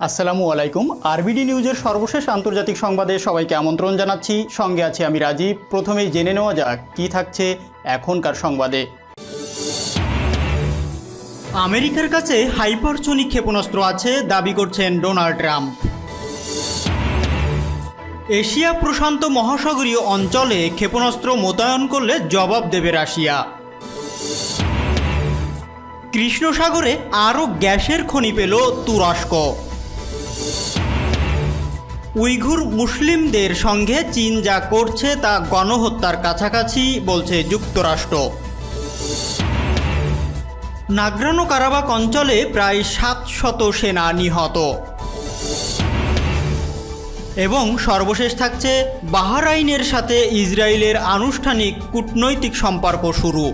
আসসালামু আলাইকুম। আরবিডি নিউজের সর্বশেষ আন্তর্জাতিক সংবাদে সবাইকে আমন্ত্রণ জানাচ্ছি। সঙ্গে আছি আমি রাজীব। প্রথমেই জেনে নেওয়া যাক কী থাকছে এখনকার সংবাদে। আমেরিকার কাছে হাইপারসোনিক ক্ষেপণাস্ত্র আছে দাবি করছেন ডোনাল্ড ট্রাম্প। এশিয়া প্রশান্ত মহাসাগরীয় অঞ্চলে ক্ষেপণাস্ত্র মোতায়েন করলে জবাব দেবে রাশিয়া। কৃষ্ণ সাগরে আরও গ্যাসের খনি পেল তুরস্ক। উইঘুর মুসলিমদের সঙ্গে চীন যা করছে তা গণহত্যার কাছাকাছি বলছে যুক্তরাষ্ট্র। নাগরানো কারাবাখ অঞ্চলে প্রায় 700 সেনা নিহত। এবং সর্বশেষ থাকছে বাহরাইনের সাথে ইসরায়েলের আনুষ্ঠানিক কূটনৈতিক সম্পর্ক শুরু।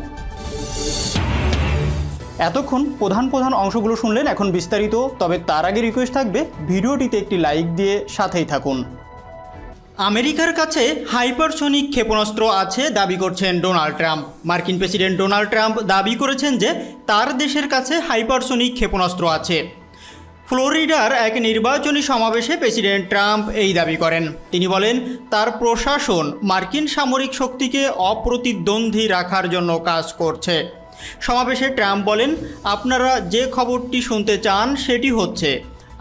এতক্ষণ প্রধান অংশগুলো শুনলেন, এখন বিস্তারিত। তবে তার আগে রিকোয়েস্ট থাকবে ভিডিওটিতে একটি লাইক দিয়ে সাথেই থাকুন। আমেরিকার কাছে হাইপারসোনিক ক্ষেপণাস্ত্র আছে দাবি করছেন ডোনাল্ড ট্রাম্প। মার্কিন প্রেসিডেন্ট ডোনাল্ড ট্রাম্প দাবি করেছেন যে তার দেশের কাছে হাইপারসোনিক ক্ষেপণাস্ত্র আছে। ফ্লোরিডার এক নির্বাচনী সমাবেশে প্রেসিডেন্ট ট্রাম্প এই দাবি করেন। তিনি বলেন তার প্রশাসন মার্কিন সামরিক শক্তিকে অপ্রতিদ্বন্দ্বী রাখার জন্য কাজ করছে। সমাবেশে ট্রাম্প বলেন, আপনারা যে খবরটি শুনতে চান সেটি হচ্ছে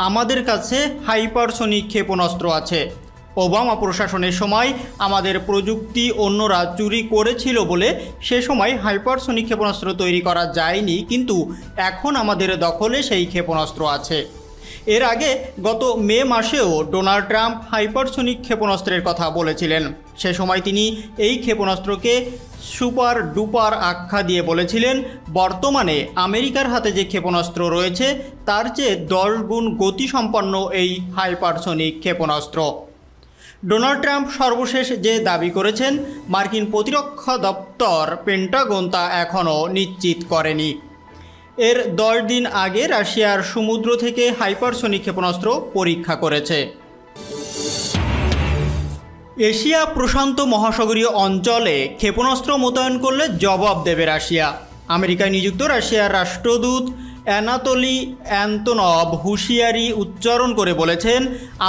আমাদের কাছে হাইপারসোনিক ক্ষেপণাস্ত্র আছে। ওবামা প্রশাসনের সময় আমাদের প্রযুক্তি অন্যরা চুরি করেছিল বলে সে সময় হাইপারসোনিক ক্ষেপণাস্ত্র তৈরি করা যায়নি, কিন্তু এখন আমাদের দখলে সেই ক্ষেপণাস্ত্র আছে। এর আগে গত মে মাসেও ডোনাল্ড ট্রাম্প হাইপারসোনিক ক্ষেপণাস্ত্রের কথা বলেছিলেন। সে সময় তিনি এই ক্ষেপণাস্ত্রকে সুপার ডুপার আখ্যা দিয়ে বলেছিলেন, বর্তমানে আমেরিকার হাতে যে ক্ষেপণাস্ত্র রয়েছে তার চেয়ে 10 গুণ গতিসম্পন্ন এই হাইপারসোনিক ক্ষেপণাস্ত্র। ডোনাল্ড ট্রাম্প সর্বশেষ যে দাবি করেছেন মার্কিন প্রতিরক্ষা দপ্তর পেন্টাগন তা এখনও নিশ্চিত করেনি। এর 10 দিন আগে রাশিয়ার সমুদ্র থেকে হাইপারসোনিক ক্ষেপণাস্ত্র পরীক্ষা করেছে। এশিয়া প্রশান্ত মহাসাগরীয় অঞ্চলে ক্ষেপণাস্ত্র মোতায়েন করলে জবাব দেবে রাশিয়া। আমেরিকায় নিযুক্ত রাশিয়ার রাষ্ট্রদূত অ্যানাতলি অ্যান্তনভ হুঁশিয়ারি উচ্চারণ করে বলেছেন,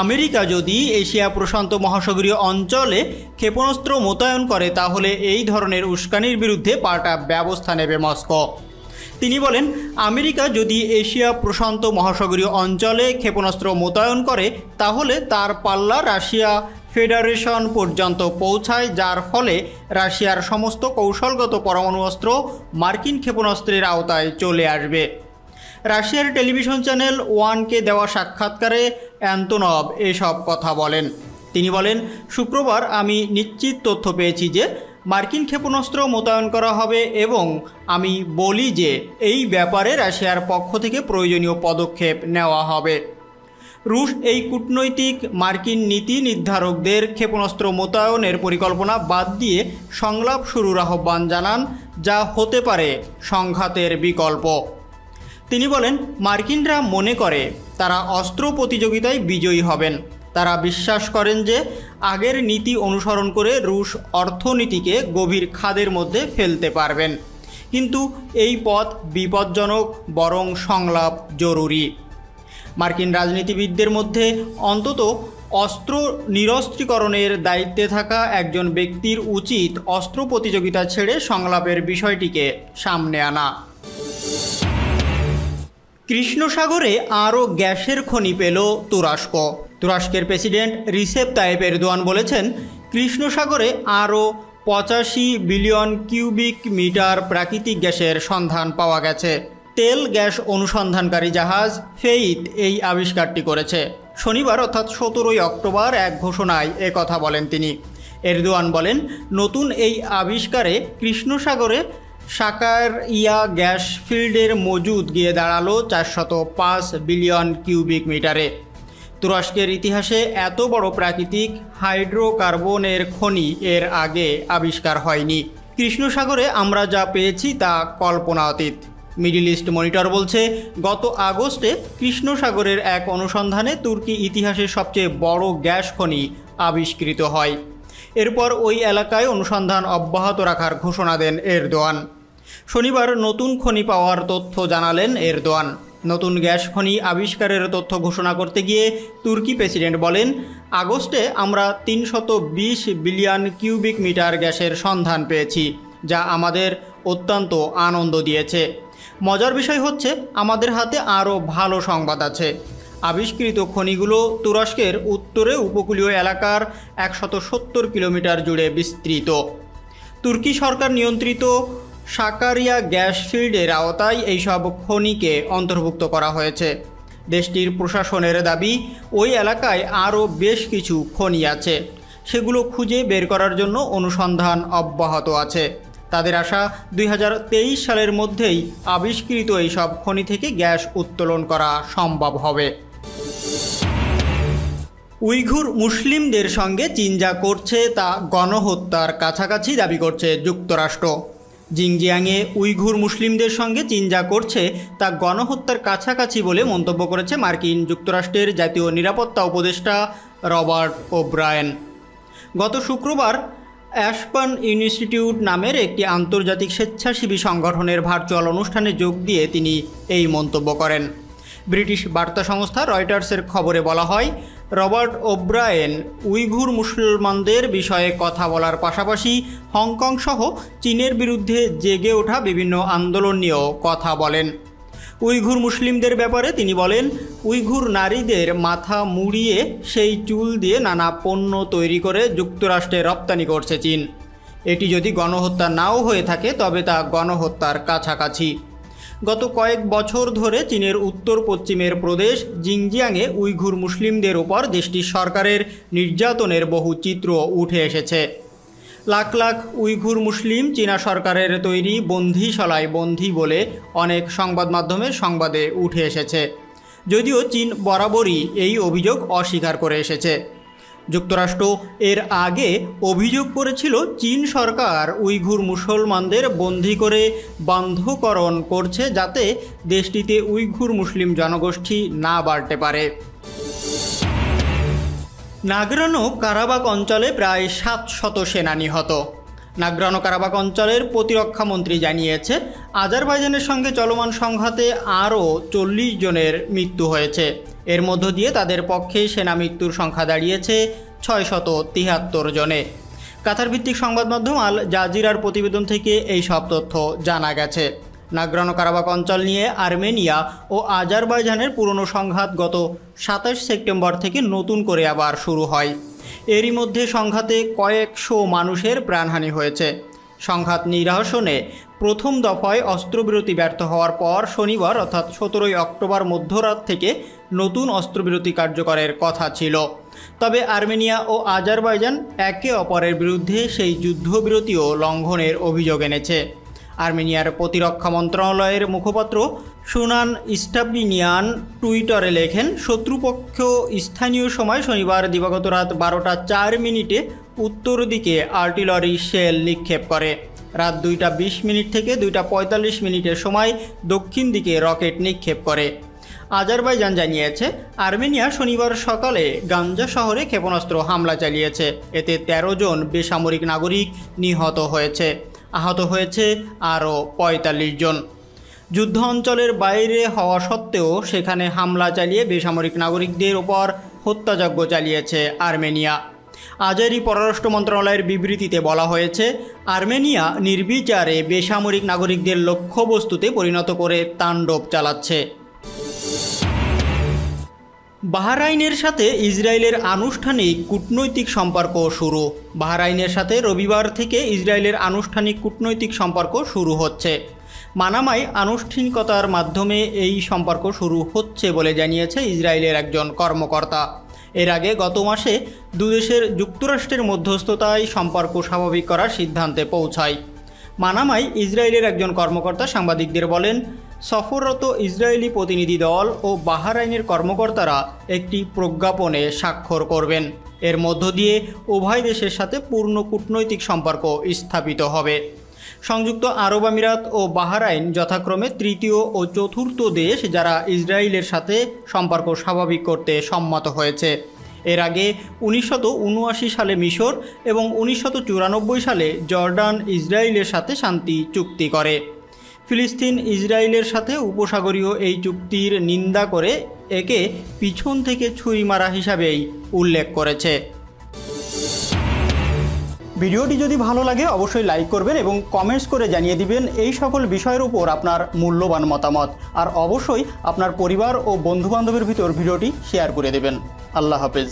আমেরিকা যদি এশিয়া প্রশান্ত মহাসাগরীয় অঞ্চলে ক্ষেপণাস্ত্র মোতায়েন করে তাহলে এই ধরনের উস্কানির বিরুদ্ধে পাল্টা ব্যবস্থা নেবে মস্কো। তিনি বলেন, আমেরিকা যদি এশিয়া প্রশান্ত মহাসাগরীয় অঞ্চলে ক্ষেপণাস্ত্র মোতায়েন করে তাহলে তার পাল্লা রাশিয়া ফেডারেশন পর্যন্ত পৌঁছায়, যার ফলে রাশিয়ার সমস্ত কৌশলগত পরমাণু অস্ত্র মার্কিন ক্ষেপণাস্ত্রের আওতায় চলে আসবে। রাশিয়ার টেলিভিশন চ্যানেল ওয়ানকে দেওয়া সাক্ষাৎকারে অ্যান্তনভ এসব কথা বলেন। তিনি বলেন, শুক্রবার আমি নিশ্চিত তথ্য পেয়েছি যে মার্কিন ক্ষেপণাস্ত্র মোতায়েন করা হবে এবং আমি বলি যে এই ব্যাপারে রাশিয়ার পক্ষ থেকে প্রয়োজনীয় পদক্ষেপ নেওয়া হবে। রুশ এই কূটনৈতিক মার্কিন নীতি নির্ধারকদের ক্ষেপণাস্ত্র মোতায়েনের পরিকল্পনা বাদ দিয়ে সংলাপ শুরুর আহ্বান জানান, যা হতে পারে সংঘাতের বিকল্প। তিনি বলেন, মার্কিনরা মনে করে তারা অস্ত্র প্রতিযোগিতায় বিজয়ী হবেন। তারা বিশ্বাস করেন যে আগের নীতি অনুসরণ করে রুশ অর্থনীতিকে গভীর খাদের মধ্যে ফেলতে পারবেন, কিন্তু এই পথ বিপজ্জনক, বরং সংলাপ জরুরি। মার্কিন রাজনীতিবিদদের মধ্যে অন্তত অস্ত্র নিরস্ত্রীকরণের দায়িত্বে থাকা একজন ব্যক্তির উচিত অস্ত্র প্রতিযোগিতা ছেড়ে সংলাপের বিষয়টিকে সামনে আনা। কৃষ্ণ সাগরে আরও গ্যাসের খনি পেল তুরস্ক। তুরস্কের প্রেসিডেন্ট রিসেপ তাইপ এরদোয়ান বলেছেন, কৃষ্ণ সাগরে আরও 85 বিলিয়ন কিউবিক মিটার প্রাকৃতিক গ্যাসের সন্ধান পাওয়া গেছে। তেল গ্যাস অনুসন্ধানকারী জাহাজ ফেইথ এই আবিষ্কারটি করেছে। শনিবার অর্থাৎ 17 অক্টোবর এক ঘোষণায় কথা বলেন তিনি। এরদোয়ান বলেন, নতুন এই আবিষ্কারে কৃষ্ণ সাগরে সাকারইয়া গ্যাস ফিল্ডের মজুদ গিয়ে দাঁড়ালো 405 বিলিয়ন কিউবিক মিটারে। তুরস্কের ইতিহাসে এত বড় প্রাকৃতিক হাইড্রোকার্বনের খনি এর আগে আবিষ্কার হয়নি। কৃষ্ণ সাগরে আমরা যা পেয়েছি তা কল্পনাতীত। মিডল ইস্ট মনিটর বলছে, গত আগস্টে কৃষ্ণ সাগরের এক অনুসন্ধানে তুর্কি ইতিহাসের সবচেয়ে বড় গ্যাস খনি আবিষ্কৃত হয়। এরপর ওই এলাকায় অনুসন্ধান অব্যাহত রাখার ঘোষণা দেন এরদোয়ান। শনিবার নতুন খনি পাওয়ার তথ্য জানালেন এরদোয়ান। নতুন গ্যাস খনি আবিষ্কারের তথ্য ঘোষণা করতে গিয়ে তুর্কি প্রেসিডেন্ট বলেন, আগস্টে আমরা 320 বিলিয়ন কিউবিক মিটার গ্যাসের সন্ধান পেয়েছি, যা আমাদের অত্যন্ত আনন্দ দিয়েছে। মজার বিষয় হচ্ছে, আমাদের হাতে আরও ভালো সংবাদ আছে। আবিষ্কৃত খনিগুলো তুরস্কের উত্তরে উপকূলীয় এলাকার 170 কিলোমিটার জুড়ে বিস্তৃত। তুর্কি সরকার নিয়ন্ত্রিত সাকারিয়া গ্যাস ফিল্ডের আওতায় এইসব খনিকে অন্তর্ভুক্ত করা হয়েছে। দেশটির প্রশাসনের দাবি, ওই এলাকায় আরও বেশ কিছু খনি আছে, সেগুলো খুঁজে বের করার জন্য অনুসন্ধান অব্যাহত আছে। তাদের আশা 2023 সালের মধ্যেই আবিষ্কৃত এইসব খনি থেকে গ্যাস উত্তোলন করা সম্ভব হবে। উইঘুর মুসলিমদের সঙ্গে চীন যা করছে তা গণহত্যার কাছাকাছি দাবি করছে যুক্তরাষ্ট্র। জিনজিয়াংয়ে উইঘুর মুসলিমদের সঙ্গে চীন যা করছে তা গণহত্যার কাছাকাছি বলে মন্তব্য করেছে মার্কিন যুক্তরাষ্ট্রের জাতীয় নিরাপত্তা উপদেষ্টা রবার্ট ওব্রায়েন। গত শুক্রবার অ্যাশবার্ন ইনস্টিটিউট নামের একটি আন্তর্জাতিক স্বেচ্ছাসেবী সংগঠনের ভার্চুয়াল অনুষ্ঠানে যোগ দিয়ে তিনি এই মন্তব্য করেন। ব্রিটিশ বার্তা সংস্থা রয়টার্সের খবরে বলা হয়, রবার্ট ওব্রায়েন উইঘুর মুসলমানদের বিষয়ে কথা বলার পাশাপাশি হংকং সহ চীনের বিরুদ্ধে জেগে ওঠা বিভিন্ন আন্দোলন নিয়েও কথা বলেন। উইঘুর মুসলিমদের ব্যাপারে তিনি বলেন, উইঘুর নারীদের মাথা মুড়িয়ে সেই চুল দিয়ে নানা পণ্য তৈরি করে যুক্তরাষ্ট্রে রপ্তানি করছে চীন। এটি যদি গণহত্যা নাও হয়ে থাকে তবে তা গণহত্যার কাছাকাছি। গত কয়েক বছর ধরে চীনের উত্তর পশ্চিমের প্রদেশ জিনজিয়াংয়ে উইঘুর মুসলিমদের উপর দেশটির সরকারের নির্যাতনের বহু চিত্র উঠে এসেছে। লাখ লাখ উইঘুর মুসলিম চীনা সরকারের তৈরি বন্দিশালায় বন্দী বলে অনেক সংবাদ মাধ্যমের সংবাদে উঠে এসেছে, যদিও চীন বরাবরই এই অভিযোগ অস্বীকার করে এসেছে। যুক্তরাষ্ট্র এর আগে অভিযোগ করেছিল চীন সরকার উইঘুর মুসলমানদের বন্দী করে বান্ধকরণ করছে, যাতে দেশটিতে উইঘুর মুসলিম জনগোষ্ঠী না বাড়তে পারে। নাগরানো কারাবাখ অঞ্চলে প্রায় 700 সেনা নিহত। নাগরানো কারাবাখ অঞ্চলের প্রতিরক্ষামন্ত্রী জানিয়েছে, আজারবাইজানের সঙ্গে চলমান সংঘাতে আরও 40 জনের মৃত্যু হয়েছে। এর মধ্য দিয়ে তাদের পক্ষে সেনা মৃত্যুর সংখ্যা দাঁড়িয়েছে 673 জনে। কাতার ভিত্তিক সংবাদ মাধ্যম আল জাজিরার প্রতিবেদন থেকে এই সব তথ্য জানা গেছে। নাগরানো কারাবাখ অঞ্চল নিয়ে আর্মেনিয়া ও আজারবাইজানের পুরনো সংঘাত গত 27 সেপ্টেম্বর থেকে নতুন করে আবার শুরু হয়। এরই মধ্যে সংঘাতে কয়েকশো মানুষের প্রাণহানি হয়েছে। সংঘাত নিরসনে প্রথম দফায় অস্ত্রবিরতি ব্যর্থ হওয়ার পর শনিবার অর্থাৎ 17 অক্টোবর মধ্যরাত থেকে নতুন অস্ত্রবিরতি কার্যকরের কথা ছিল। তবে আর্মেনিয়া ও আজারবাইজান একে অপরের বিরুদ্ধে সেই যুদ্ধবিরতিও লঙ্ঘনের অভিযোগ এনেছে। আর্মেনিয়ার প্রতিরক্ষা মন্ত্রণালয়ের মুখপাত্র সুনান ইস্টাবিনিয়ান টুইটারে লেখেন, শত্রুপক্ষ স্থানীয় সময় শনিবার দিবাগত রাত 12:04 উত্তর দিকে আর্টিলারি শেল নিক্ষেপ করে। রাত 2:20 থেকে 2:45 সময় দক্ষিণ দিকে রকেট নিক্ষেপ করে। আজারবাইজান জানিয়েছে, আর্মেনিয়া শনিবার সকালে গাঞ্জা শহরে ক্ষেপণাস্ত্র হামলা চালিয়েছে। এতে 13 জন বেসামরিক নাগরিক নিহত হয়েছে। আহত হয়েছে আরও 45 জন। যুদ্ধ অঞ্চলের বাইরে হওয়া সত্ত্বেও সেখানে হামলা চালিয়ে বেসামরিক নাগরিকদের ওপর হত্যাযজ্ঞ চালিয়েছে আর্মেনিয়া। আজারি পররাষ্ট্র মন্ত্রণালয়ের বিবৃতিতে বলা হয়েছে, আর্মেনিয়া নির্বিচারে বেসামরিক নাগরিকদের লক্ষ্যবস্তুতে পরিণত করে তাণ্ডব চালাচ্ছে। বাহরাইনের সাথে ইসরায়েলের আনুষ্ঠানিক কূটনৈতিক সম্পর্ক শুরু। বাহরাইনের সাথে রবিবার থেকে ইসরায়েলের আনুষ্ঠানিক কূটনৈতিক সম্পর্ক শুরু হচ্ছে। মানামায় আনুষ্ঠানিকতার মাধ্যমে এই সম্পর্ক শুরু হচ্ছে বলে জানিয়েছে ইসরায়েলের একজন কর্মকর্তা। এর আগে গত মাসে দুদেশের যুক্তরাষ্ট্রের মধ্যস্থতায় সম্পর্ক স্বাভাবিক করার সিদ্ধান্তে পৌঁছায়। মানামায় ইসরায়েলের একজন কর্মকর্তা সাংবাদিকদের বলেন, সফররত ইসরায়েলি প্রতিনিধি দল ও বাহরাইনের কর্মকর্তারা একটি প্রজ্ঞাপনে স্বাক্ষর করবেন। এর মধ্য দিয়ে উভয় দেশের সাথে পূর্ণ কূটনৈতিক সম্পর্ক স্থাপিত হবে। সংযুক্ত আরব আমিরাত ও বাহরাইন যথাক্রমে তৃতীয় ও চতুর্থ দেশ যারা ইসরায়েলের সাথে সম্পর্ক স্বাভাবিক করতে সম্মত হয়েছে। এর আগে 1979 সালে মিশর এবং 1994 সালে জর্ডান ইসরায়েলের সাথে শান্তি চুক্তি করে। ফিলিস্তিন ইসরায়েলের সাথে উপসাগরীয় এই চুক্তির নিন্দা করে একে পিছন থেকে ছুরি মারা হিসাবেই উল্লেখ করেছে। ভিডিওটি যদি ভালো লাগে অবশ্যই লাইক করবেন এবং কমেন্টস করে জানিয়ে দিবেন এই সকল বিষয়ের উপর আপনার মূল্যবান মতামত। আর অবশ্যই আপনার পরিবার ও বন্ধুবান্ধবের ভিতর ভিডিওটি শেয়ার করে দেবেন। আল্লাহ হাফেজ।